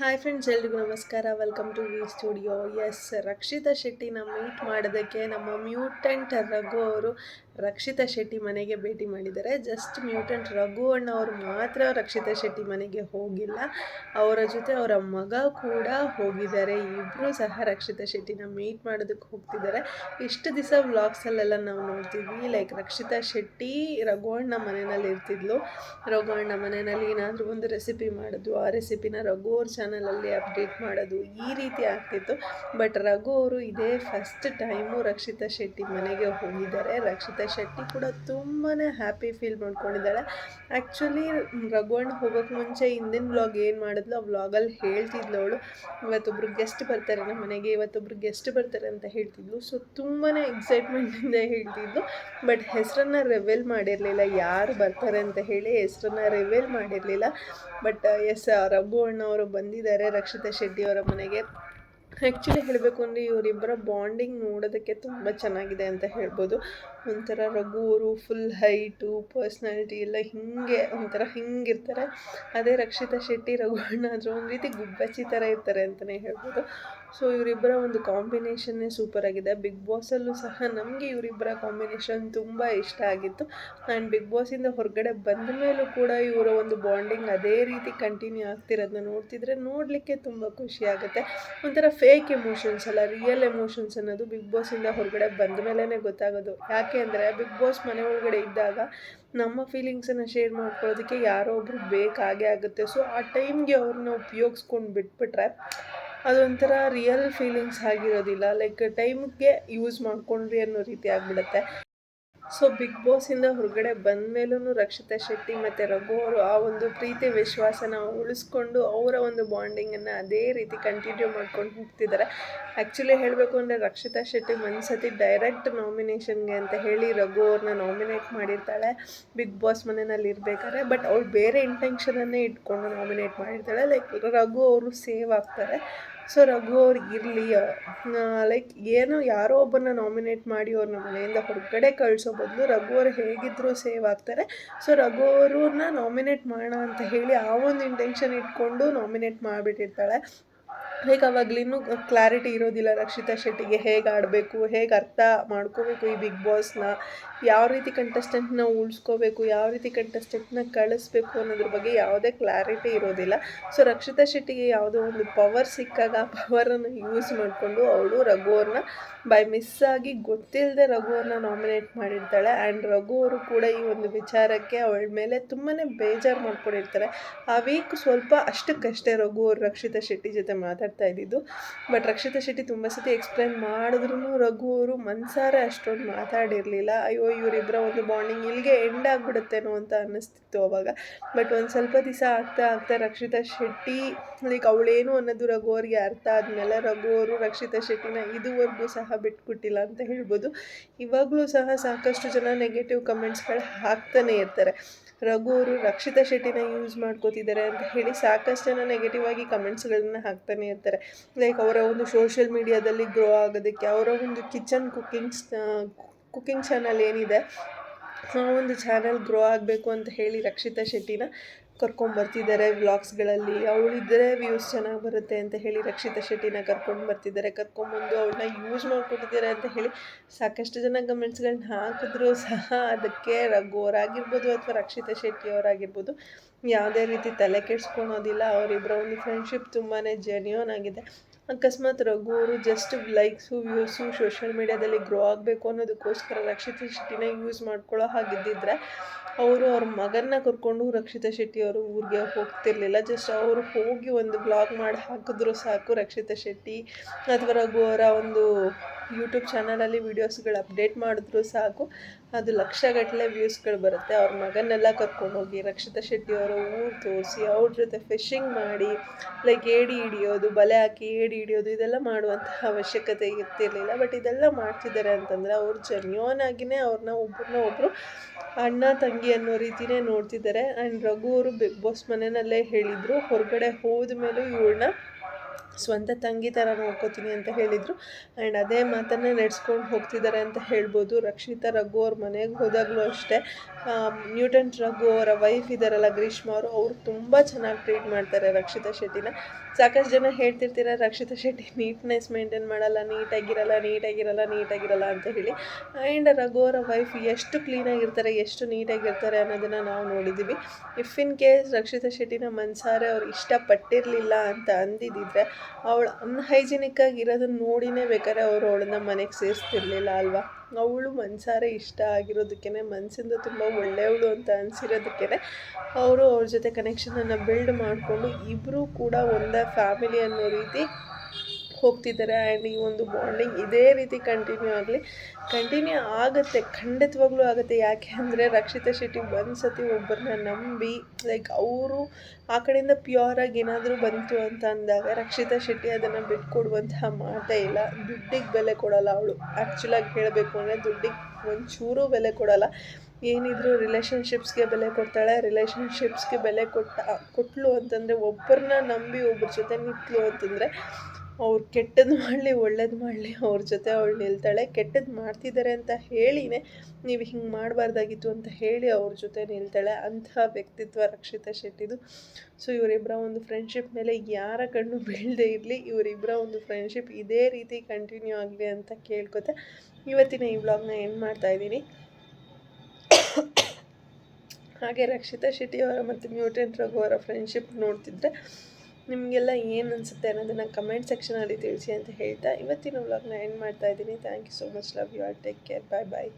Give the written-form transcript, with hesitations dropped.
Hi friends, ಎಲ್ರಿಗೂ ನಮಸ್ಕಾರ. Welcome to V studio. Yes, Rakshita ಶೆಟ್ಟಿನ ಮೀಟ್ ಮಾಡೋದಕ್ಕೆ ನಮ್ಮ ಮ್ಯೂಟೆಂಟ್ ರಘು ಅವರು ರಕ್ಷಿತಾ ಶೆಟ್ಟಿ ಮನೆಗೆ ಭೇಟಿ ಮಾಡಿದ್ದಾರೆ. ಜಸ್ಟ್ ಮ್ಯೂಟೆಂಟ್ ರಘು ಅಣ್ಣ ಅವರು ಮಾತ್ರ ರಕ್ಷಿತಾ ಶೆಟ್ಟಿ ಮನೆಗೆ ಹೋಗಿಲ್ಲ, ಅವರ ಜೊತೆ ಅವರ ಮಗ ಕೂಡ ಹೋಗಿದ್ದಾರೆ. ಇಬ್ಬರು ಸಹ ರಕ್ಷಿತಾ ಶೆಟ್ಟಿನ ಮೀಟ್ ಮಾಡೋದಕ್ಕೆ ಹೋಗ್ತಿದ್ದಾರೆ. ಇಷ್ಟು ದಿವಸ ವ್ಲಾಗ್ಸಲ್ಲೆಲ್ಲ ನಾವು ನೋಡ್ತಿದ್ವಿ, ಲೈಕ್ ರಕ್ಷಿತಾ ಶೆಟ್ಟಿ ರಘು ಅಣ್ಣ ಮನೆಯಲ್ಲಿ ಇರ್ತಿದ್ಲು. ರಘು ಅಣ್ಣ ಮನೆಯಲ್ಲಿ ಏನಾದರೂ ಒಂದು ರೆಸಿಪಿ ಮಾಡೋದು, ಆ ರೆಸಿಪಿನ ರಘು ಅವ್ರ ಚಾನಲಲ್ಲಿ ಅಪ್ಡೇಟ್ ಮಾಡೋದು, ಈ ರೀತಿ ಆಗ್ತಿತ್ತು. ಬಟ್ ರಘು ಅವರು ಇದೇ ಫಸ್ಟ್ ಟೈಮು ರಕ್ಷಿತಾ ಶೆಟ್ಟಿ ಮನೆಗೆ ಹೋಗಿದ್ದಾರೆ. ರಕ್ಷಿತಾ ಶೆಟ್ಟಿ ಕೂಡ ತುಂಬಾ ಹ್ಯಾಪಿ ಫೀಲ್ ಮಾಡ್ಕೊಂಡಿದ್ದಾಳೆ. ಆ್ಯಕ್ಚುಲಿ ರಘುವಣ್ಣ ಹೋಗೋಕ್ಕೆ ಮುಂಚೆ ಹಿಂದಿನ ವ್ಲಾಗ್ ಏನು ಮಾಡಿದ್ಲು, ಆ ವ್ಲಾಗಲ್ಲಿ ಹೇಳ್ತಿದ್ಲು ಅವಳು, ಇವತ್ತೊಬ್ರು ಗೆಸ್ಟ್ ಬರ್ತಾರೆ ನಮ್ಮ ಮನೆಗೆ, ಇವತ್ತೊಬ್ರು ಗೆಸ್ಟ್ ಬರ್ತಾರೆ ಅಂತ ಹೇಳ್ತಿದ್ಲು. ಸೊ ತುಂಬಾ ಎಕ್ಸೈಟ್ಮೆಂಟಿಂದ ಹೇಳ್ತಿದ್ಲು. ಬಟ್ ಹೆಸರನ್ನು ರಿವೀಲ್ ಮಾಡಿರಲಿಲ್ಲ, ಯಾರು ಬರ್ತಾರೆ ಅಂತ ಹೇಳಿ ಹೆಸರನ್ನು ರಿವೀಲ್ ಮಾಡಿರಲಿಲ್ಲ. ಬಟ್ ಎಸ್, ರಘು ಅಣ್ಣವರು ಬಂದಿದ್ದಾರೆ ರಕ್ಷಿತಾ ಶೆಟ್ಟಿಯವರ ಮನೆಗೆ. ಆ್ಯಕ್ಚುಲಿ ಹೇಳಬೇಕು ಅಂದರೆ ಇವರಿಬ್ಬರ ಬಾಂಡಿಂಗ್ ನೋಡೋದಕ್ಕೆ ತುಂಬ ಚೆನ್ನಾಗಿದೆ ಅಂತ ಹೇಳ್ಬೋದು. ಒಂಥರ ರಘು ಅವರು ಫುಲ್ ಹೈಟು, ಪರ್ಸ್ನಾಲಿಟಿ ಎಲ್ಲ ಒಂಥರ ಹಿಂಗಿರ್ತಾರೆ. ಅದೇ ರಕ್ಷಿತಾ ಶೆಟ್ಟಿ ರಘು ಅಣ್ಣ ಆದರೆ ಒಂದು ರೀತಿ ಗುಬ್ಬಚ್ಚಿ ಥರ ಇರ್ತಾರೆ ಅಂತಲೇ ಹೇಳ್ಬೋದು. ಸೊ ಇವರಿಬ್ಬರ ಒಂದು ಕಾಂಬಿನೇಷನ್ನೇ ಸೂಪರಾಗಿದೆ. ಬಿಗ್ ಬಾಸಲ್ಲೂ ಸಹ ನಮಗೆ ಇವರಿಬ್ಬರ ಕಾಂಬಿನೇಷನ್ ತುಂಬ ಇಷ್ಟ ಆಗಿತ್ತು. ಆ್ಯಂಡ್ ಬಿಗ್ ಬಾಸಿಂದ ಹೊರಗಡೆ ಬಂದ ಮೇಲೂ ಕೂಡ ಇವರ ಒಂದು ಬಾಂಡಿಂಗ್ ಅದೇ ರೀತಿ ಕಂಟಿನ್ಯೂ ಆಗ್ತಿರೋದನ್ನ ನೋಡ್ತಿದ್ರೆ ನೋಡಲಿಕ್ಕೆ ತುಂಬ ಖುಷಿ ಆಗುತ್ತೆ. ಒಂಥರ ಫೇಕ್ ಎಮೋಷನ್ಸ್ ಅಲ್ಲ, ರಿಯಲ್ ಎಮೋಷನ್ಸ್ ಅನ್ನೋದು ಬಿಗ್ ಬಾಸಿಂದ ಹೊರಗಡೆ ಬಂದ ಮೇಲೇ ಗೊತ್ತಾಗೋದು. ಯಾಕೆ ಅಂದರೆ ಬಿಗ್ ಬಾಸ್ ಮನೆ ಒಳಗಡೆ ಇದ್ದಾಗ ನಮ್ಮ ಫೀಲಿಂಗ್ಸನ್ನು ಶೇರ್ ಮಾಡ್ಕೊಳ್ಳೋದಕ್ಕೆ ಯಾರೋ ಒಬ್ರು ಬೇಕಾಗೇ ಆಗುತ್ತೆ. ಸೊ ಆ ಟೈಮ್ಗೆ ಅವ್ರನ್ನ ಉಪಯೋಗಿಸ್ಕೊಂಡು ಬಿಟ್ಬಿಟ್ರೆ ಅದೊಂಥರ ರಿಯಲ್ ಫೀಲಿಂಗ್ಸ್ ಆಗಿರೋದಿಲ್ಲ, ಲೈಕ್ ಟೈಮ್ಗೆ ಯೂಸ್ ಮಾಡ್ಕೊಂಡ್ರಿ ಅನ್ನೋ ರೀತಿ ಆಗಿಬಿಡುತ್ತೆ. ಸೊ ಬಿಗ್ ಬಾಸಿಂದ ಹೊರಗಡೆ ಬಂದ ಮೇಲೂ ರಕ್ಷಿತಾ ಶೆಟ್ಟಿ ಮತ್ತು ರಘು ಅವರು ಆ ಒಂದು ಪ್ರೀತಿ ವಿಶ್ವಾಸನ ಉಳಿಸ್ಕೊಂಡು ಅವರ ಒಂದು ಬಾಂಡಿಂಗನ್ನು ಅದೇ ರೀತಿ ಕಂಟಿನ್ಯೂ ಮಾಡ್ಕೊಂಡು ಹೋಗ್ತಿದ್ದಾರೆ. ಆ್ಯಕ್ಚುಲಿ ಹೇಳಬೇಕು ಅಂದರೆ ರಕ್ಷಿತಾ ಶೆಟ್ಟಿ ಒಂದ್ಸತಿ ಡೈರೆಕ್ಟ್ ನಾಮಿನೇಷನ್ಗೆ ಅಂತ ಹೇಳಿ ರಘು ಅವ್ರನ್ನ ನಾಮಿನೇಟ್ ಮಾಡಿರ್ತಾಳೆ ಬಿಗ್ ಬಾಸ್ ಮನೆಯಲ್ಲಿ ಇರಬೇಕಾದ್ರೆ. ಬಟ್ ಅವಳು ಬೇರೆ ಇಂಟೆನ್ಷನನ್ನೇ ಇಟ್ಕೊಂಡು ನಾಮಿನೇಟ್ ಮಾಡಿರ್ತಾಳೆ, ಲೈಕ್ ರಘು ಅವರು ಸೇವ್ ಆಗ್ತಾರೆ. ಸೊ ರಘು ಅವ್ರು ಇರಲಿ, ಲೈಕ್ ಯಾರೋ ಒಬ್ಬರನ್ನ ನಾಮಿನೇಟ್ ಮಾಡಿ ಅವ್ರನ್ನ ಮನೆಯಿಂದ ಹೊರಗಡೆ ಕಳಿಸೋ ಬದಲು ರಘು ಅವರು ಹೇಗಿದ್ದರೂ ಸೇವ್ ಆಗ್ತಾರೆ. ಸೊ ರಘು ಅವ್ರನ್ನ ನಾಮಿನೇಟ್ ಮಾಡೋಣ ಅಂತ ಹೇಳಿ ಆ ಒಂದು ಇಂಟೆನ್ಷನ್ ಇಟ್ಕೊಂಡು ನಾಮಿನೇಟ್ ಮಾಡಿಬಿಟ್ಟಿರ್ತಾಳೆ. ಹೇಗೆ ಅವಾಗಲಿನ್ನೂ ಕ್ಲಾರಿಟಿ ಇರೋದಿಲ್ಲ ರಕ್ಷಿತಾ ಶೆಟ್ಟಿಗೆ, ಹೇಗೆ ಆಡಬೇಕು, ಹೇಗೆ ಅರ್ಥ ಮಾಡ್ಕೋಬೇಕು ಈ ಬಿಗ್ ಬಾಸ್ನ, ಯಾವ ರೀತಿ ಕಂಟೆಸ್ಟೆಂಟ್ನ ಉಳಿಸ್ಕೋಬೇಕು, ಯಾವ ರೀತಿ ಕಂಟೆಸ್ಟೆಂಟ್ನ ಕಳಿಸ್ಬೇಕು ಅನ್ನೋದ್ರ ಬಗ್ಗೆ ಯಾವುದೇ ಕ್ಲಾರಿಟಿ ಇರೋದಿಲ್ಲ. ಸೊ ರಕ್ಷಿತಾ ಶೆಟ್ಟಿಗೆ ಯಾವುದೋ ಒಂದು ಪವರ್ ಸಿಕ್ಕಾಗ ಆ ಪವರನ್ನು ಯೂಸ್ ಮಾಡಿಕೊಂಡು ಅವಳು ರಘು ಅವ್ರನ್ನ ಬೈ ಮಿಸ್ಸಾಗಿ ಗೊತ್ತಿಲ್ಲದೆ ರಘು ಅವ್ರನ್ನ ನಾಮಿನೇಟ್ ಮಾಡಿರ್ತಾಳೆ. ಆ್ಯಂಡ್ ರಘು ಅವರು ಕೂಡ ಈ ಒಂದು ವಿಚಾರಕ್ಕೆ ಅವಳ ಮೇಲೆ ತುಂಬಾ ಬೇಜಾರು ಮಾಡ್ಕೊಂಡಿರ್ತಾರೆ. ಆ ವೀಕ್ ಸ್ವಲ್ಪ ಅಷ್ಟಕ್ಕಷ್ಟೇ ರಘು ಅವರು ರಕ್ಷಿತಾ ಶೆಟ್ಟಿ ಜೊತೆ ಮಾತಾಡ್ತಾ ಇದ್ದಿದ್ದು. ಬಟ್ ರಕ್ಷಿತಾ ಶೆಟ್ಟಿ ತುಂಬ ಸತಿ ಎಕ್ಸ್ಪ್ಲೈನ್ ಮಾಡಿದ್ರೂ ರಘು ಅವರು ಮನ್ಸಾರೆ ಅಷ್ಟೊಂದು ಮಾತಾಡಿರಲಿಲ್ಲ. ಅಯ್ಯೋ ಇವರಿಬ್ಬರ ಒಂದು ಬಾಂಡಿಂಗ್ ಇಲ್ಲಿಗೆ ಎಂಡ್ ಆಗಿಬಿಡುತ್ತೇನೋ ಅಂತ ಅನ್ನಿಸ್ತಿತ್ತು ಅವಾಗ. ಬಟ್ ಒಂದು ಸ್ವಲ್ಪ ದಿವಸ ಆಗ್ತಾ ರಕ್ಷಿತಾ ಶೆಟ್ಟಿ ಲೈಕ್ ಅವಳೇನು ಅನ್ನೋದು ರಘು ಅವ್ರಿಗೆ ಅರ್ಥ ಆದಮೇಲೆ ರಘು ಅವರು ರಕ್ಷಿತಾ ಶೆಟ್ಟಿನ ಇದುವರೆಗೂ ಸಹ ಬಿಟ್ಕೊಟ್ಟಿಲ್ಲ ಅಂತ ಹೇಳ್ಬೋದು. ಇವಾಗಲೂ ಸಹ ಸಾಕಷ್ಟು ಜನ ನೆಗೆಟಿವ್ ಕಮೆಂಟ್ಸ್ಗಳು ಹಾಕ್ತಾನೆ ಇರ್ತಾರೆ. ರಘು ಅವರು ರಕ್ಷಿತಾ ಶೆಟ್ಟಿನ ಯೂಸ್ ಮಾಡ್ಕೋತಿದ್ದಾರೆ ಅಂತ ಹೇಳಿ ಸಾಕಷ್ಟು ಜನ ನೆಗೆಟಿವ್ ಆಗಿ ಕಮೆಂಟ್ಸ್ಗಳನ್ನ ಹಾಕ್ತಾನೆ ಇರ್ತಾರೆ. ಲೈಕ್ ಅವರ ಒಂದು ಸೋಷಿಯಲ್ ಮೀಡಿಯಾದಲ್ಲಿ ಗ್ರೋ ಆಗೋದಕ್ಕೆ, ಅವರ ಒಂದು ಕಿಚನ್ ಕುಕ್ಕಿಂಗ್ ಚಾನಲ್ ಏನಿದೆ ಆ ಒಂದು ಚಾನಲ್ ಗ್ರೋ ಆಗಬೇಕು ಅಂತ ಹೇಳಿ ರಕ್ಷಿತಾ ಶೆಟ್ಟಿನ ಕರ್ಕೊಂಬರ್ತಿದ್ದಾರೆ ವ್ಲಾಗ್ಸ್ಗಳಲ್ಲಿ. ಅವಳಿದ್ದರೆ ವ್ಯೂಸ್ ಚೆನ್ನಾಗಿ ಬರುತ್ತೆ ಅಂತ ಹೇಳಿ ರಕ್ಷಿತಾ ಶೆಟ್ಟಿನ ಕರ್ಕೊಂಬಂದು ಅವಳನ್ನ ಯೂಸ್ ಮಾಡ್ಕೊಟ್ಟಿದ್ದಾರೆ ಅಂತ ಹೇಳಿ ಸಾಕಷ್ಟು ಜನ ಕಮೆಂಟ್ಸ್ಗಳನ್ನ ಹಾಕಿದ್ರು ಸಹ ಅದಕ್ಕೆ ರಘು ಅವರಾಗಿರ್ಬೋದು ಅಥವಾ ರಕ್ಷಿತಾ ಶೆಟ್ಟಿ ಅವರಾಗಿರ್ಬೋದು ಯಾವುದೇ ರೀತಿ ತಲೆ ಕೆಡಿಸ್ಕೊಳೋದಿಲ್ಲ. ಅವರಿಬ್ಬರ ಒಂದು ಫ್ರೆಂಡ್ಶಿಪ್ ತುಂಬಾ ಜೆನ್ಯೂನ್ ಆಗಿದೆ. ಅಕಸ್ಮಾತ್ ರಘು ಅವರು ಜಸ್ಟ್ ಲೈಕ್ಸು ವ್ಯೂಸು ಸೋಷಿಯಲ್ ಮೀಡ್ಯಾದಲ್ಲಿ ಗ್ರೋ ಆಗಬೇಕು ಅನ್ನೋದಕ್ಕೋಸ್ಕರ ರಕ್ಷಿತಾ ಶೆಟ್ಟಿನ ಯೂಸ್ ಮಾಡ್ಕೊಳ್ಳೋ ಹಾಗಿದ್ದಿದ್ರೆ ಅವರು ಅವ್ರ ಮಗನ್ನ ಕರ್ಕೊಂಡು ರಕ್ಷಿತಾ ಶೆಟ್ಟಿ ಅವರು ಊರಿಗೆ ಹೋಗ್ತಿರ್ಲಿಲ್ಲ. ಜಸ್ಟ್ ಅವರು ಹೋಗಿ ಒಂದು ಬ್ಲಾಗ್ ಮಾಡಿ ಹಾಕಿದ್ರು ಸಾಕು, ರಕ್ಷಿತಾ ಶೆಟ್ಟಿ ಅಥವಾ ರಘು ಅವರ ಒಂದು ಯೂಟ್ಯೂಬ್ ಚಾನಲಲ್ಲಿ ವೀಡಿಯೋಸ್ಗಳು ಅಪ್ಡೇಟ್ ಮಾಡಿದ್ರು ಸಾಕು, ಅದು ಲಕ್ಷಗಟ್ಟಲೆ ವ್ಯೂಸ್ಗಳು ಬರುತ್ತೆ. ಅವ್ರ ಮಗನ್ನೆಲ್ಲ ಕರ್ಕೊಂಡೋಗಿ ರಕ್ಷಿತಾ ಶೆಟ್ಟಿ ಅವರ ಊರು ತೋರಿಸಿ ಅವ್ರ ಜೊತೆ ಫಿಶಿಂಗ್ ಮಾಡಿ, ಲೈಕ್ ಏಡಿ ಹಿಡಿಯೋದು, ಬಲೆ ಹಾಕಿ ಏಡಿ ಹಿಡಿಯೋದು, ಇದೆಲ್ಲ ಮಾಡುವಂತಹ ಅವಶ್ಯಕತೆ ಇರ್ತಿರ್ಲಿಲ್ಲ. ಬಟ್ ಇದೆಲ್ಲ ಮಾಡ್ತಿದ್ದಾರೆ ಅಂತಂದರೆ ಅವ್ರು ಜೆನ್ಯೂನ್ ಆಗಿಯೇ ಅವ್ರನ್ನ ಒಬ್ಬರು ಅಣ್ಣ ತಂಗಿ ಅನ್ನೋ ರೀತಿಯೇ ನೋಡ್ತಿದ್ದಾರೆ. ಆ್ಯಂಡ್ ರಘು ಅವರು ಬಿಗ್ ಬಾಸ್ ಮನೆಯಲ್ಲೇ ಹೇಳಿದರು, ಹೊರಗಡೆ ಹೋದ ಮೇಲೂ ಇವಳನ್ನ ಸ್ವಂತ ತಂಗಿ ಥರ ನೋಡ್ಕೋತೀನಿ ಅಂತ ಹೇಳಿದರು. ಆ್ಯಂಡ್ ಅದೇ ಮಾತನ್ನು ನಡೆಸ್ಕೊಂಡು ಹೋಗ್ತಿದ್ದಾರೆ ಅಂತ ಹೇಳ್ಬೋದು. ರಕ್ಷಿತಾ ರಘು ಅವ್ರ ಮನೆಗೆ ಹೋದಾಗಲೂ ಅಷ್ಟೇ ನ್ಯೂಟನ್ ರಘು ಅವರ ವೈಫ್ ಇದ್ದಾರಲ್ಲ ಗ್ರೀಷ್ಮಾ ಅವರು ತುಂಬ ಚೆನ್ನಾಗಿ ಟ್ರೀಟ್ ಮಾಡ್ತಾರೆ ರಕ್ಷಿತಾ ಶೆಟ್ಟಿನ. ಸಾಕಷ್ಟು ಜನ ಹೇಳ್ತಿರ್ತೀರ ರಕ್ಷಿತಾ ಶೆಟ್ಟಿ ನೀಟ್ನೆಸ್ ಮೇಂಟೈನ್ ಮಾಡಲ್ಲ, ನೀಟಾಗಿರಲ್ಲ ಅಂತ ಹೇಳಿ. ಆ್ಯಂಡ್ ರಘು ಅವರ ವೈಫ್ ಎಷ್ಟು ಕ್ಲೀನಾಗಿರ್ತಾರೆ, ಎಷ್ಟು ನೀಟಾಗಿರ್ತಾರೆ ಅನ್ನೋದನ್ನು ನಾವು ನೋಡಿದ್ದೀವಿ. ಇಫ್ ಇನ್ ಕೇಸ್ ರಕ್ಷಿತಾ ಶೆಟ್ಟಿನ ಮನಸಾರೆ ಅವ್ರು ಇಷ್ಟಪಟ್ಟಿರಲಿಲ್ಲ ಅಂತ ಅಂದಿದ್ದಿದ್ರೆ ಅವಳು ಅನ್ಹೈಜಿನಿಕ್ ಆಗಿರೋದನ್ನ ನೋಡಿನೇ ಬೇಕಾದ್ರೆ ಅವಳನ್ನ ಮನೆಗೆ ಸೇರಿಸ್ತಿರ್ಲಿಲ್ಲ ಅಲ್ವಾ. ಅವಳು ಮನಸಾರೆ ಇಷ್ಟ ಆಗಿರೋದಕ್ಕೇ, ಮನಸ್ಸಿಂದ ತುಂಬ ಒಳ್ಳೆಯವಳು ಅಂತ ಅನಿಸಿರೋದಕ್ಕೇ ಅವರು ಅವ್ರ ಜೊತೆ ಕನೆಕ್ಷನನ್ನು ಬಿಲ್ಡ್ ಮಾಡಿಕೊಂಡು ಇಬ್ಬರೂ ಕೂಡ ಒಂದೇ ಫ್ಯಾಮಿಲಿ ಅನ್ನೋ ರೀತಿ ಹೋಗ್ತಿದ್ದಾರೆ. ಆ್ಯಂಡ್ ಈ ಒಂದು ಬಾಂಡಿಂಗ್ ಇದೇ ರೀತಿ ಕಂಟಿನ್ಯೂ ಆಗುತ್ತೆ, ಖಂಡಿತವಾಗ್ಲೂ ಆಗುತ್ತೆ. ಯಾಕೆ ಅಂದರೆ ರಕ್ಷಿತಾ ಶೆಟ್ಟಿ ಒಂದು ಸತಿ ಒಬ್ಬರನ್ನ ನಂಬಿ ಲೈಕ್ ಅವರು ಆ ಕಡೆಯಿಂದ ಪ್ಯೂರಾಗಿ ಏನಾದರೂ ಬಂತು ಅಂತ ಅಂದಾಗ ರಕ್ಷಿತಾ ಶೆಟ್ಟಿ ಅದನ್ನು ಬಿಟ್ಕೊಡುವಂತಹ ಮಾತೇ ಇಲ್ಲ. ದುಡ್ಡಿಗೆ ಬೆಲೆ ಕೊಡಲ್ಲ ಅವಳು. ಆ್ಯಕ್ಚುಲಾಗಿ ಹೇಳಬೇಕು ಅಂದರೆ ದುಡ್ಡಿಗೆ ಒಂಚೂರು ಬೆಲೆ ಕೊಡಲ್ಲ. ಏನಿದ್ರು ರಿಲೇಷನ್ಶಿಪ್ಸ್ಗೆ ಬೆಲೆ ಕೊಡ್ತಾಳೆ. ರಿಲೇಷನ್ಶಿಪ್ಸ್ಗೆ ಬೆಲೆ ಕೊಟ್ಟಳು ಅಂತಂದರೆ, ಒಬ್ಬರನ್ನ ನಂಬಿ ಒಬ್ಬರ ಜೊತೆ ನಿಂತಳು ಅಂತಂದರೆ ಅವ್ರು ಕೆಟ್ಟದ್ದು ಮಾಡಲಿ ಒಳ್ಳೇದು ಮಾಡಲಿ ಅವ್ರ ಜೊತೆ ಅವಳು ನಿಲ್ತಾಳೆ. ಕೆಟ್ಟದ್ದು ಮಾಡ್ತಿದ್ದಾರೆ ಅಂತ ಹೇಳಿನೇ ನೀವು ಹಿಂಗೆ ಮಾಡಬಾರ್ದಾಗಿತ್ತು ಅಂತ ಹೇಳಿ ಅವ್ರ ಜೊತೆ ನಿಲ್ತಾಳೆ. ಅಂತಹ ವ್ಯಕ್ತಿತ್ವ ರಕ್ಷಿತಾ ಶೆಟ್ಟಿದು. ಸೊ ಇವರಿಬ್ಬರ ಒಂದು ಫ್ರೆಂಡ್ಶಿಪ್ ಮೇಲೆ ಯಾರ ಕಣ್ಣು ಬೀಳದೇ ಇರಲಿ, ಇವರಿಬ್ಬರ ಒಂದು ಫ್ರೆಂಡ್ಶಿಪ್ ಇದೇ ರೀತಿ ಕಂಟಿನ್ಯೂ ಆಗಲಿ ಅಂತ ಕೇಳ್ಕೊತೆ ಇವತ್ತಿನ ಈ ವ್ಲಾಗ್ನ ಎಂಡ್ ಮಾಡ್ತಾಯಿದ್ದೀನಿ. ಹಾಗೆ ರಕ್ಷಿತಾ ಶೆಟ್ಟಿ ಅವರ ಮತ್ತು ನ್ಯೂಟನ್ ರಘು ಅವರ ಫ್ರೆಂಡ್ಶಿಪ್ ನೋಡ್ತಿದ್ರೆ ನಿಮಗೆಲ್ಲ ಏನು ಅನಿಸುತ್ತೆ ಅನ್ನೋದನ್ನು ಕಮೆಂಟ್ ಸೆಕ್ಷನಲ್ಲಿ ತಿಳಿಸಿ ಅಂತ ಹೇಳ್ತಾ ಇವತ್ತಿನ ವ್ಲಾಗ್ನ ಎಂಡ್ ಮಾಡ್ತಾಯಿದ್ದೀನಿ. Thank you so much. Love you all. Take care. Bye bye.